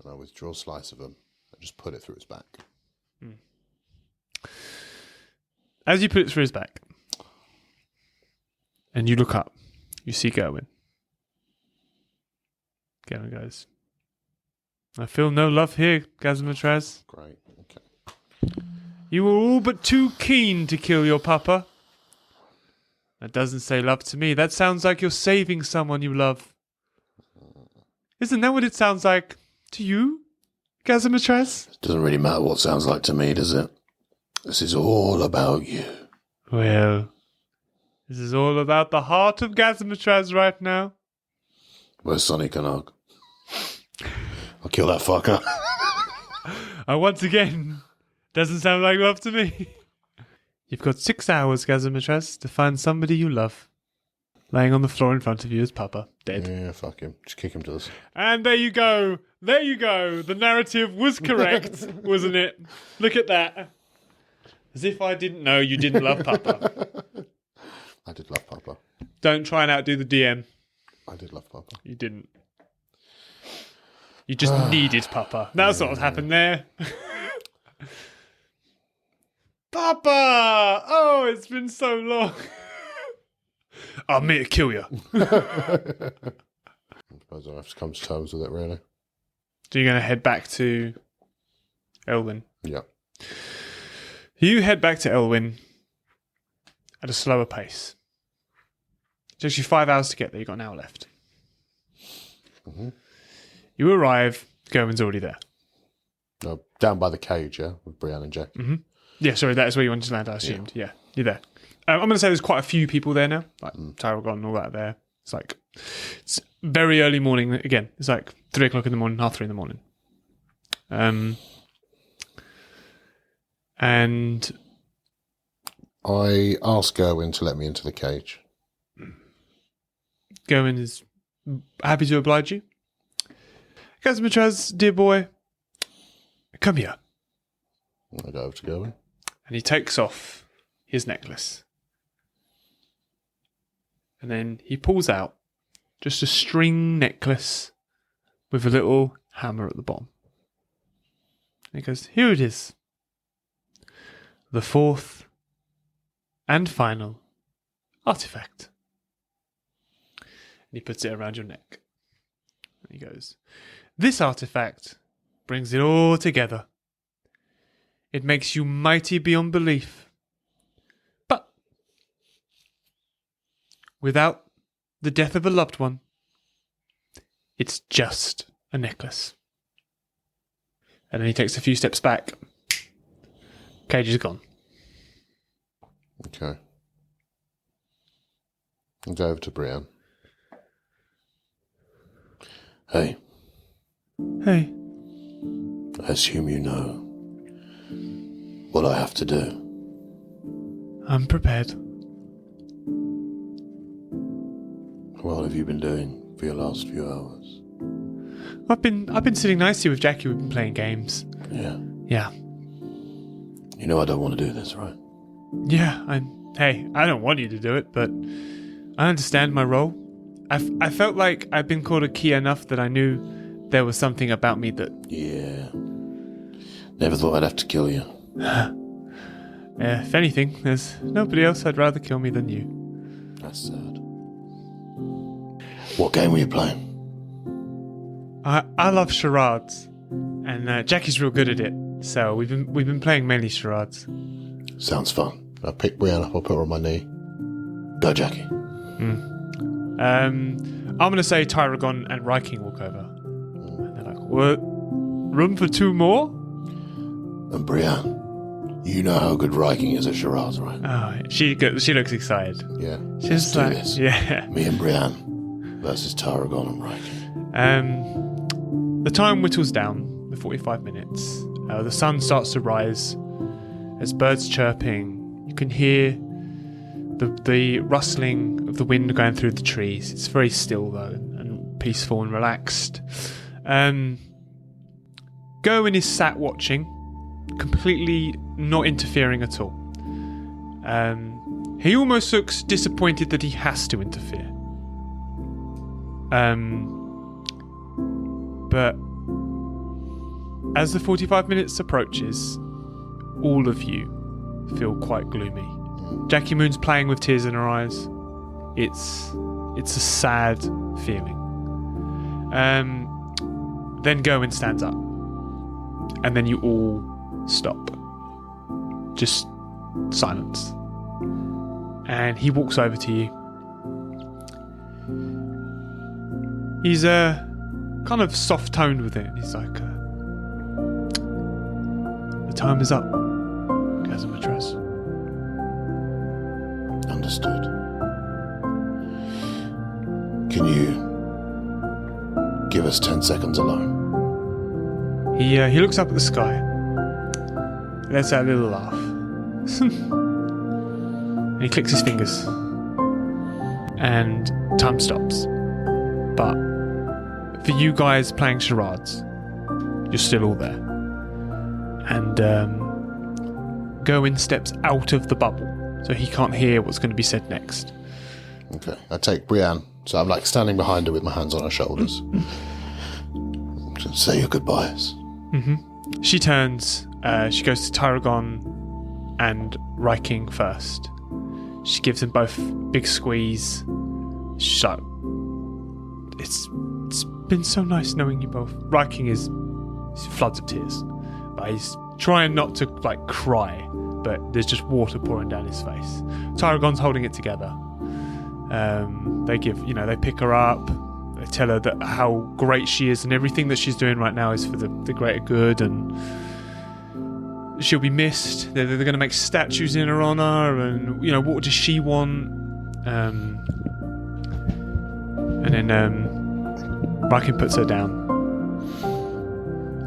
And I withdraw a slice of him and just put it through his back. As you put it through his back, and you look up, you see Gerwin. Gerwin goes, I feel no love here, Gazzamatraz. Great, okay. You were all but too keen to kill your papa. That doesn't say love to me. That sounds like you're saving someone you love. Isn't that what it sounds like to you, Gazzamatraz? Doesn't really matter what it sounds like to me, does it? This is all about you. Well, this is all about the heart of Gazzamatraz right now. Where's Sonny Canog? I'll kill that fucker. Once again, doesn't sound like love to me. You've got 6 hours, Gazzamatraz, to find somebody you love. Laying on the floor in front of you is Papa, dead. Yeah, fuck him. Just kick him to the... And there you go. There you go. The narrative was correct, wasn't it? Look at that. As if I didn't know you didn't love Papa. I did love Papa. Don't try and outdo the DM. I did love Papa. You didn't. You just needed Papa. That's what happened there. Papa! Oh, it's been so long. I'm here to kill you. I suppose I have to come to terms with it, really. So you're going to head back to Elwyn. Yeah. You head back to Elwyn at a slower pace. It takes you 5 hours to get there. You've got an hour left. Mm-hmm. You arrive. Gerwin's already there. No, down by the cage, yeah, with Brienne and Jack. Mm-hmm. Yeah, sorry, that is where you wanted to land, I assumed. Yeah, you're there. I'm going to say there's quite a few people there now, like Tyragon and all that there. It's very early morning again. It's like 3 o'clock in the morning, 3:30 in the morning. And I asked Gerwin to let me into the cage. Gerwin is happy to oblige you. Gazzamatraz, dear boy, come here. I go over to Gerwin. And he takes off his necklace. And then he pulls out just a string necklace with a little hammer at the bottom. And he goes, here it is. The 4th and final artifact. And he puts it around your neck. And he goes, this artifact brings it all together. It makes you mighty beyond belief. But without the death of a loved one, it's just a necklace. And then he takes a few steps back. Cage is gone. Okay. I'll go over to Brienne. Hey, Hey, I assume you know what I have to do. I'm prepared. What have you been doing for your last few hours? I've been sitting nicely with Jackie. We've been playing games. Yeah. Yeah. You know I don't want to do this, right? Yeah, I don't want you to do it, but I understand my role. I felt like I'd been called a key enough that I knew there was something about me that... Yeah. Never thought I'd have to kill you. If anything, there's nobody else I'd rather kill me than you. That's sad. What game were you playing? I love charades, and Jackie's real good at it. So we've been playing mainly charades. Sounds fun. I'll pick Brienne up, I'll put her on my knee. Go, Jackie. I'm going to say Tyragon and Ryking walk over. And they're like, what? Room for 2 more? And Brienne, you know how good Ryking is at charades, right? Oh, she looks excited. Yeah. She's Let's do like, this. yeah. Me and Brienne versus Tyragon and Ryking. The time whittles down, the 45 minutes. The sun starts to rise. There's birds chirping. You can hear the rustling of the wind going through the trees. It's very still, though, and peaceful and relaxed. Gerwin is sat watching, completely not interfering at all. He almost looks disappointed that he has to interfere. But as the 45 minutes approaches, all of you feel quite gloomy. Jackie Moon's playing with tears in her eyes. It's a sad feeling. Then Gerwin stands up. And then you all stop. Just silence. And he walks over to you. He's kind of soft toned with it. And he's like, the time is up, Gazzamatraz. Understood. Can you give us 10 seconds alone? He looks up at the sky, lets out a little laugh, and he clicks his fingers, and time stops. But for you guys playing charades, you're still all there. And Gawain steps out of the bubble, so he can't hear what's going to be said next. Okay, I take Brienne, so I'm like standing behind her with my hands on her shoulders. Just say your goodbyes. She turns, she goes to Tyragon and Ryking first. She gives them both a big squeeze. She's like, it's been so nice knowing you both. Ryking is floods of tears, but he's trying not to like cry, but there's just water pouring down his face. Tyragon's holding it together. They pick her up. They tell her that how great she is and everything that she's doing right now is for the greater good, and she'll be missed. They're going to make statues in her honor, and what does she want? And then Ryking puts her down,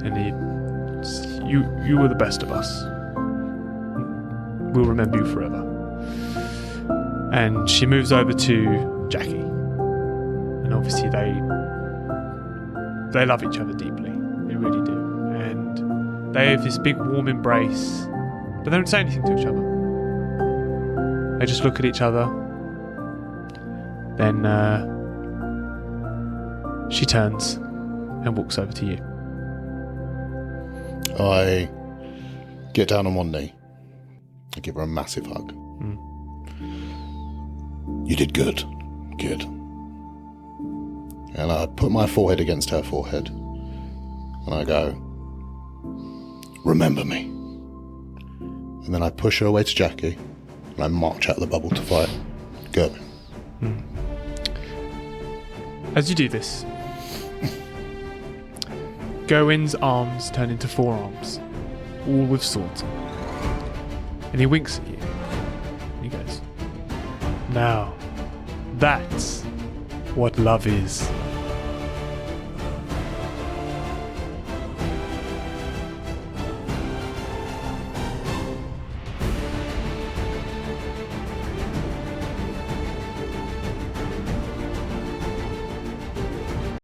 and you were the best of us. We'll remember you forever. And she moves over to Jackie. And obviously they love each other deeply. They really do. And they have this big warm embrace, but they don't say anything to each other. They just look at each other. Then she turns and walks over to you. I get down on one knee. I give her a massive hug. You did good. Good. And I put my forehead against her forehead. And I go, remember me. And then I push her away to Jackie. And I march out of the bubble to fight. Go. As you do this, Gawain's arms turn into forearms, all with swords. And he winks at you. And he goes, now, that's what love is.